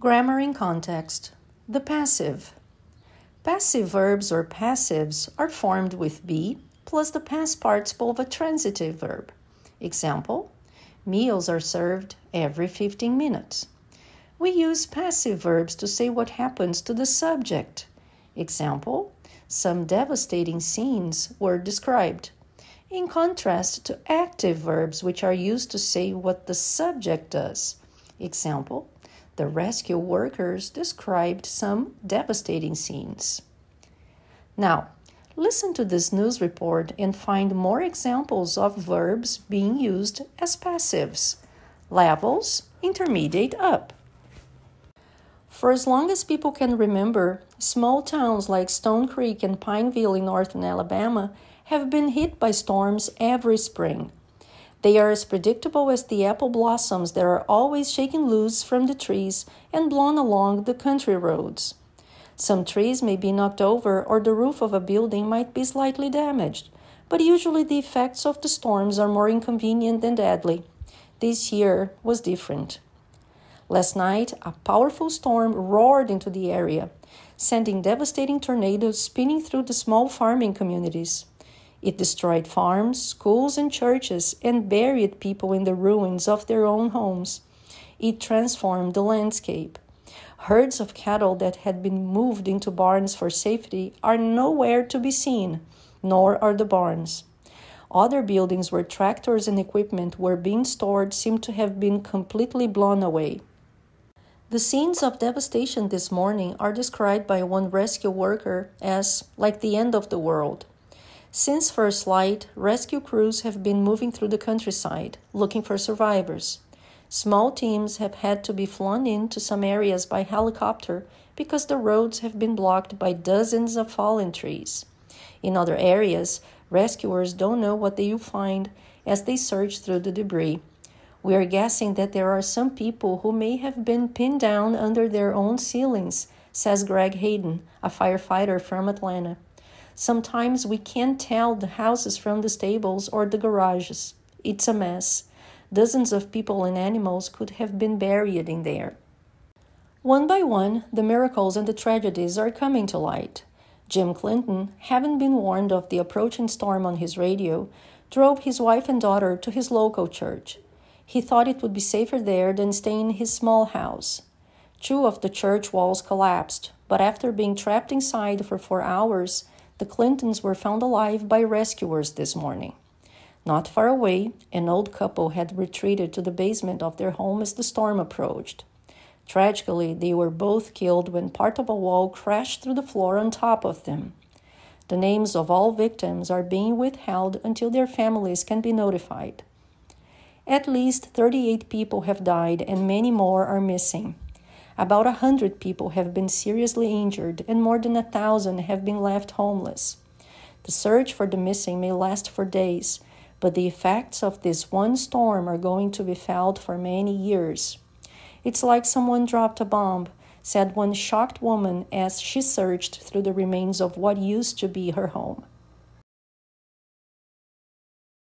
Grammar in context. The passive. Passive verbs or passives are formed with be plus the past participle of a transitive verb. Example, meals are served every 15 minutes. We use passive verbs to say what happens to the subject. Example, some devastating scenes were described. In contrast to active verbs which are used to say what the subject does. Example, the rescue workers described some devastating scenes. Now, listen to this news report and find more examples of verbs being used as passives. Levels, intermediate up. For as long as people can remember, small towns like Stone Creek and Pineville in northern Alabama have been hit by storms every spring. They are as predictable as the apple blossoms that are always shaken loose from the trees and blown along the country roads. Some trees may be knocked over or the roof of a building might be slightly damaged, but usually the effects of the storms are more inconvenient than deadly. This year was different. Last night, a powerful storm roared into the area, sending devastating tornadoes spinning through the small farming communities. It destroyed farms, schools, and churches and buried people in the ruins of their own homes. It transformed the landscape. Herds of cattle that had been moved into barns for safety are nowhere to be seen, nor are the barns. Other buildings where tractors and equipment were being stored seem to have been completely blown away. The scenes of devastation this morning are described by one rescue worker as like the end of the world. Since first light, rescue crews have been moving through the countryside, looking for survivors. Small teams have had to be flown into some areas by helicopter because the roads have been blocked by dozens of fallen trees. In other areas, rescuers don't know what they will find as they search through the debris. We are guessing that there are some people who may have been pinned down under their own ceilings, says Greg Hayden, a firefighter from Atlanta. Sometimes we can't tell the houses from the stables or the garages. It's a mess. Dozens of people and animals could have been buried in there. One by one, the miracles and the tragedies are coming to light. Jim Clinton, having been warned of the approaching storm on his radio, drove his wife and daughter to his local church. He thought it would be safer there than staying in his small house. 2 of the church walls collapsed, but after being trapped inside for 4 hours, the Clintons were found alive by rescuers this morning. Not far away, an old couple had retreated to the basement of their home as the storm approached. Tragically, they were both killed when part of a wall crashed through the floor on top of them. The names of all victims are being withheld until their families can be notified. At least 38 people have died and many more are missing. About 100 people have been seriously injured and more than 1,000 have been left homeless. The search for the missing may last for days, but the effects of this one storm are going to be felt for many years. It's like someone dropped a bomb, said one shocked woman as she searched through the remains of what used to be her home.